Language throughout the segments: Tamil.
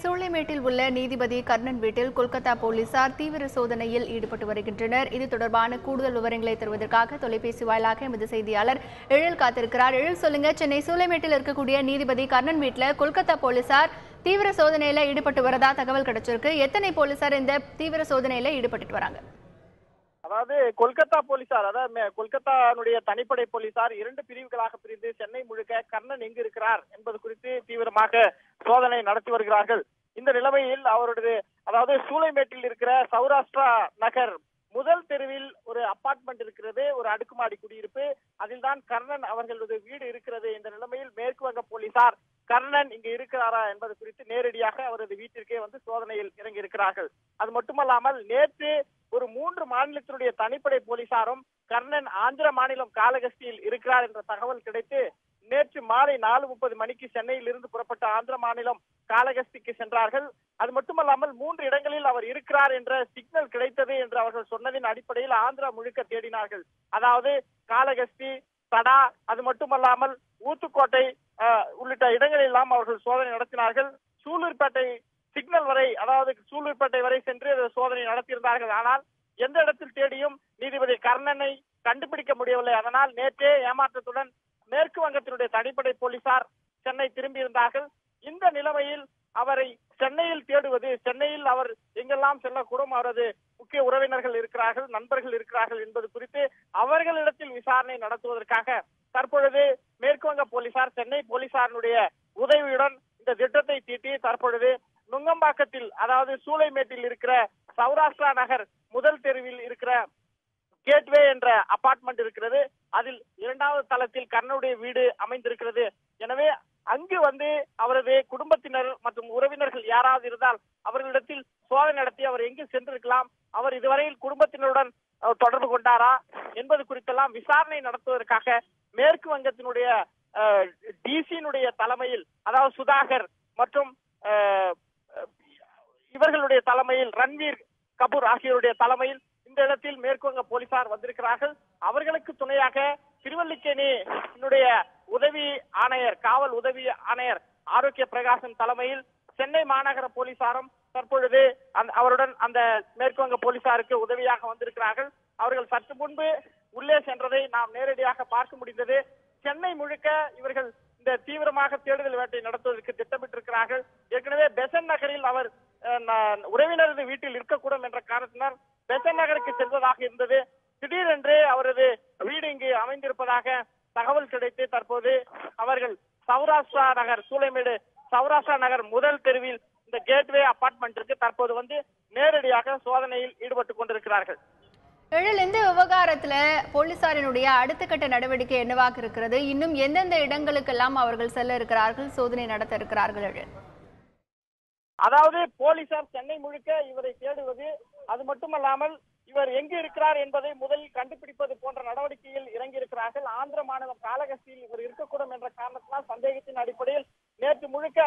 சூளைமேட்டில் உள்ள நீதிபதி கர்ணன் வீட்டில் கொல்கத்தா போலீசார் தீவிர சோதனையில் ஈடுபட்டு வருகின்றனர். இது தொடர்பான கூடுதல் விவரங்களை தருவதற்காக தொலைபேசி வாயிலாக எமது செய்தியாளர் எழில் காத்திருக்கிறார். எழில், சொல்லுங்க, சென்னை சூளைமேட்டில் இருக்கக்கூடிய நீதிபதி கர்ணன் வீட்டில் கொல்கத்தா போலீசார் தீவிர சோதனையில ஈடுபட்டு வரதா தகவல் கிடைச்சிருக்கு. எத்தனை போலீசார் இந்த தீவிர சோதனையில ஈடுபட்டு வராங்க? அதாவது கொல்கத்தா போலீசார், அதாவது கொல்கத்தாவுடைய தனிப்படை போலீசார் 2 பிரிவுகளாக பிரிந்து சென்னை முழுக்க கர்ணன் எங்கு இருக்கிறார் என்பது குறித்து தீவிரமாக சோதனை நடத்தி வருகிறார்கள். இந்த நிலைமையில் அவருடைய அதாவது சூளைமேட்டில் இருக்கிற சௌராஷ்டிரா நகர் முதல் தெருவில் ஒரு அபார்ட்மெண்ட் இருக்கிறது, ஒரு அடுக்குமாடி குடியிருப்பு. அதில் தான் கர்ணன் அவர்களுடைய வீடு இருக்கிறது. இந்த நிலைமையில் மேற்கு வங்க போலீசார் கர்ணன் இங்கு இருக்கிறாரா என்பது குறித்து நேரடியாக அவரது வீட்டிற்கே வந்து சோதனையில் இறங்கி இருக்கிறார்கள். அது மட்டுமல்லாமல் நேற்று ஒரு 3 மாநிலத்தினுடைய தனிப்படை போலீசாரும் கர்ணன் ஆந்திர மாநிலம் காலகஸ்தியில் இருக்கிறார் என்ற தகவல் கிடைத்து நேற்று மாலை 4:30 மணிக்கு சென்னையில் இருந்து புறப்பட்ட ஆந்திர மாநிலம் காலகஸ்திக்கு சென்றார்கள். அது மட்டுமல்லாமல் 3 இடங்களில் அவர் இருக்கிறார் என்ற சிக்னல் கிடைத்தது என்று அவர்கள் சொன்னதின் அடிப்படையில் ஆந்திரா முழுக்க தேடினார்கள். அதாவது காலகஸ்தி, தடா, அது மட்டுமல்லாமல் ஊத்துக்கோட்டை உள்ளிட்ட இடங்களில் எல்லாம் அவர்கள் சோதனை நடத்தினார்கள். சூலூர்பேட்டை சிக்னல் வரை, அதாவது சூலூர்பேட்டை வரை சென்று சோதனை நடத்தியிருந்தார்கள். ஆனால் எந்த இடத்தில் தேடியும் நீதிபதி கர்ணனை கண்டுபிடிக்க முடியவில்லை. அதனால் நேற்றே ஏமாற்றத்துடன் மேற்கு வங்கத்தினுடைய தனிப்படை போலீசார் சென்னை திரும்பியிருந்தார்கள். இந்த நிலைமையில் அவரை சென்னையில் தேடுவது, சென்னையில் அவர் எங்கெல்லாம் செல்லக்கூடும், அவரது முக்கிய உறவினர்கள் இருக்கிறார்கள், நண்பர்கள் இருக்கிறார்கள் என்பது குறித்து அவர்களிடத்தில் விசாரணை நடத்துவதற்காக தற்பொழுது மேற்கு வங்க போலீசார் சென்னை போலீசாரினுடைய உதவியுடன் இந்த திட்டத்தை தீட்டி தற்பொழுது நுங்கம்பாக்கத்தில், அதாவது சூளைமேட்டில் இருக்கிற சௌராஷ்டிரா நகர் முதல் தெருவில் இருக்கிற கேட்வே என்ற அபார்ட்மெண்ட் இருக்கிறது. அதில் 2வது தளத்தில் கர்ணனுடைய வீடு அமைந்திருக்கிறது. எனவே அங்கு வந்து அவரது குடும்பத்தினர் மற்றும் உறவினர்கள் யாராவது இருந்தால் அவர்களிடத்தில் சோதனை நடத்தி அவர் எங்கு சென்றிருக்கலாம், அவர் இதுவரையில் குடும்பத்தினருடன் தொடர்பு கொண்டாரா என்பது குறித்தெல்லாம் விசாரணை நடத்துவதற்காக மேற்கு வங்கத்தினுடைய டிசியினுடைய தலைமையில், அதாவது சுதாகர் மற்றும் இவர்களுடைய தலைமையில் ரன்வீர் கபூர் ஆகியோருடைய தலைமையில் இந்த இடத்தில் மேற்கு வங்க போலீசார் வந்திருக்கிறார்கள். அவர்களுக்கு துணையாக திருவல்லிக்கேணி உதவி ஆணையர், காவல் உதவி ஆணையர் ஆரோக்கிய பிரகாசன் தலைமையில் சென்னை மாநகர போலீசாரும் தற்பொழுது அவருடன் அந்த மேற்கு வங்க போலீசாருக்கு உதவியாக வந்திருக்கிறார்கள். அவர்கள் சற்று முன்பு உள்ளே சென்றதை நாம் நேரடியாக பார்க்க முடிந்தது. சென்னை முழுக்க இவர்கள் இந்த தீவிரமாக தேடுதல் வேட்டை நடத்துவதற்கு திட்டமிட்டிருக்கிறார்கள். ஏற்கனவே பெசன் நகரில் அவர் உறவினரது வீட்டில் இருக்கக்கூடும் என்ற காரணத்தினால் பெசன் நகருக்கு செல்வதாக இருந்தது. திடீரென்று அவரது வீடு இங்கு அமைந்திருப்பதாக தகவல் கிடைத்து தற்போது அவர்கள் சௌராஷ்டிரா நகர், சூளைமேடு சௌராஷ்டிரா நகர் முதல் தெருவில் இந்த கேட்வே அபார்ட்மெண்ட்டிற்கு தற்போது வந்து நேரடியாக சோதனையில் ஈடுபட்டுக் கொண்டிருக்கிறார்கள். எழில், இந்த விவகாரத்துல போலீசாரினுடைய அடுத்த கட்ட நடவடிக்கை என்னவாக இருக்கிறது? இன்னும் எந்தெந்த இடங்களுக்கெல்லாம் அவர்கள் செல்ல இருக்கிறார்கள், சோதனை நடத்த இருக்கிறார்கள்? எழில், அதாவது போலீசார் சென்னை முழுக்க இவரை தேடுவது, அது மட்டுமல்லாமல் இவர் எங்கு இருக்கிறார் என்பதை முதலில் கண்டுபிடிப்பது போன்ற நடவடிக்கையில் இறங்கி இருக்கிறார்கள். ஆந்திர மாநிலம் காலகஸ்தியில் இவர் இருக்கக்கூடும் என்ற காரணத்தினால் சந்தேகத்தின் அடிப்படையில் நேற்று முழுக்க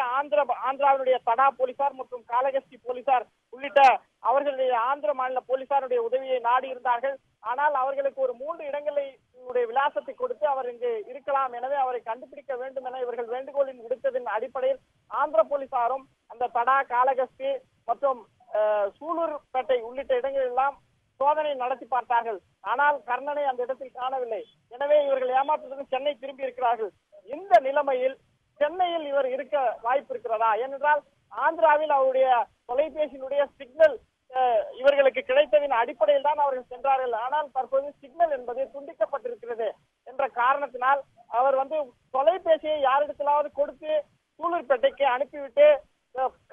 ஆந்திராவுடைய தடா போலீசார் மற்றும் காலகஸ்தி போலீசார் உள்ளிட்ட அவர்களுடைய ஆந்திர மாநில போலீசாருடைய உதவியை நாடி இருந்தார்கள். ஆனால் அவர்களுக்கு ஒரு 3 இடங்களுடைய விலாசத்தை கொடுத்து அவர் இங்கு இருக்கலாம், எனவே அவரை கண்டுபிடிக்க வேண்டும் என இவர்கள் வேண்டுகோளின் விடுத்ததின் அடிப்படையில் ஆந்திர போலீசாரும் அந்த தடா, காலகஸ்தி மற்றும் சூலூர்பேட்டை உள்ளிட்ட இடங்கள் எல்லாம் சோதனை நடத்தி பார்த்தார்கள். ஆனால் கர்ணனை அந்த இடத்தில் காணவில்லை. எனவே இவர்கள் ஏமாற்றத்துடன் சென்னை திரும்பி இருக்கிறார்கள். இந்த நிலைமையில் சென்னையில் இவர் இருக்க வாய்ப்பு இருக்கிறதா? ஏனென்றால் ஆந்திராவில் அவருடைய தொலைபேசியினுடைய சிக்னல் இவர்களுக்கு கிடைத்ததின் அடிப்படையில் தான் அவர்கள் சென்றார்கள். ஆனால் தற்போது சிக்னல் என்பது துண்டிக்கப்பட்டிருக்கிறது என்ற காரணத்தினால் அவர் வந்து தொலைபேசியை யாரிடத்திலாவது கொடுத்து சூலூர்பேட்டைக்கு அனுப்பிவிட்டு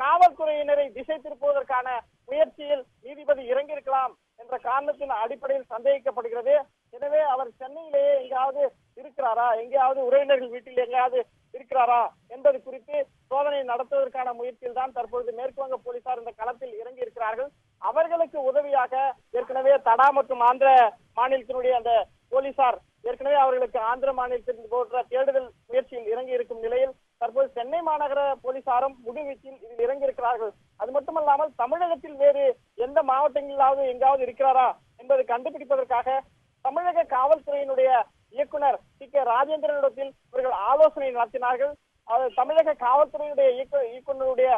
காவல்துறையினரை திசை திருப்புவதற்கான முயற்சியில் நீதிபதி இறங்கியிருக்கலாம் என்ற காரணத்தின் அடிப்படையில் சந்தேகிக்கப்படுகிறது. எனவே அவர் சென்னையிலேயே எங்கேயாவது இருக்கிறாரா, எங்கேயாவது உறவினர்கள் வீட்டில் எங்கேயாவது இருக்கிறாரா என்பது குறித்து சோதனை நடத்துவதற்கான முயற்சியில் தான் தற்பொழுது மேற்கு வங்க போலீசார் இந்த களத்தில் இறங்கி இருக்கிறார்கள். அவர்களுக்கு உதவியாக ஏற்கனவே தடா மற்றும் ஆந்திர மாநிலத்தினுடைய அந்த போலீசார் ஏற்கனவே அவர்களுக்கு ஆந்திர மாநிலத்தில் போன்ற தேடுதல் முயற்சியில் இறங்கி இருக்கும் நிலையில் தற்போது சென்னை மாநகர போலீசாரும் முழுவீச்சில் இதில் இறங்கி இருக்கிறார்கள். அது மட்டுமல்லாமல் தமிழகத்தில் வேறு எந்த மாவட்டங்களிலாவது எங்காவது இருக்கிறாரா என்பதை கண்டுபிடிப்பதற்காக தமிழக காவல்துறையினுடைய இயக்குனர் டி.கே. ராஜேந்திரனிடத்தில் இவர்கள் ஆலோசனை நடத்தினார்கள். தமிழக காவல்துறையினுடைய இயக்குநருடைய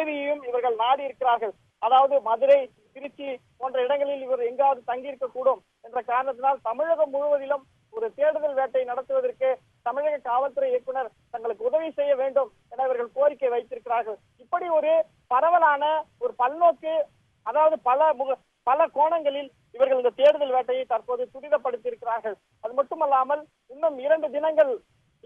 உதவியையும் இவர்கள் நாடி இருக்கிறார்கள். அதாவது மதுரை, திருச்சி போன்ற இடங்களில் இவர் எங்காவது தங்கியிருக்க கூடும் என்ற காரணத்தினால் தமிழகம் முழுவதிலும் ஒரு தேடுதல் வேட்டை நடத்துவதற்கு தமிழக காவல்துறை இயக்குனர் தங்களுக்கு உதவி செய்ய வேண்டும் என இவர்கள் கோரிக்கை வைத்திருக்கிறார்கள். இப்படி ஒரு பரவலான ஒரு பல்நோக்கு, அதாவது பல கோணங்களில் இவர்கள் இந்த தேடுதல் வேட்டையை தற்போது துரிதப்படுத்தி இருக்கிறார்கள். அது மட்டுமல்லாமல் இன்னும் 2 தினங்கள்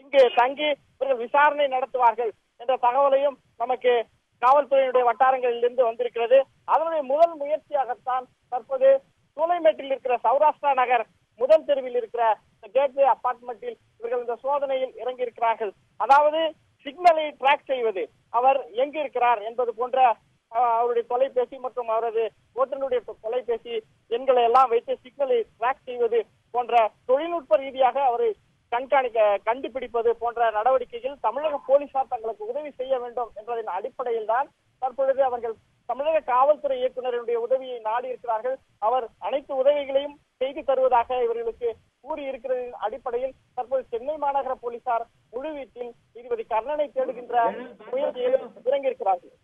இங்கு தங்கி இவர்கள் விசாரணை நடத்துவார்கள் என்ற தகவலையும் நமக்கு காவல்துறையினுடைய வட்டாரங்களிலிருந்து வந்திருக்கிறது. அதனுடைய முதல் முயற்சியாகத்தான் தற்போது சூளைமேட்டில் இருக்கிற சௌராஷ்டிரா நகர் முதல் தெருவில் இருக்கிற கேட்வே அபார்ட்மெண்டில் இவர்கள் இந்த சோதனையில் இறங்கி இருக்கிறார்கள். அதாவது சிக்னலை டிராக் செய்வது, அவர் எங்கு இருக்கிறார் என்பது போன்ற அவருடைய தொலைபேசி மற்றும் அவரது ஓட்டுநருடைய தொலைபேசி எண்களை எல்லாம் வைத்து சிக்னலை டிராக் செய்வது போன்ற தொழில்நுட்ப ரீதியாக அவரை கண்டுபிடிப்பது போன்ற நடவடிக்கையில் தமிழக போலீசார் தங்களுக்கு உதவி செய்ய வேண்டும் என்பதன் அடிப்படையில் தான் தற்பொழுது அவர்கள் தமிழக காவல்துறை இயக்குநருடைய உதவியை நாடி இருக்கிறார்கள். அவர் அனைத்து உதவிகளையும் செய்து தருவதாக இவர்களுக்கு கூறியிருக்கிறதின் அடிப்படையில் தற்போது சென்னை மாநகர போலீசார் முழுவீச்சில் நீதிபதி கர்ணனை தேடுகின்ற முயற்சியில் இறங்கியிருக்கிறார்கள்.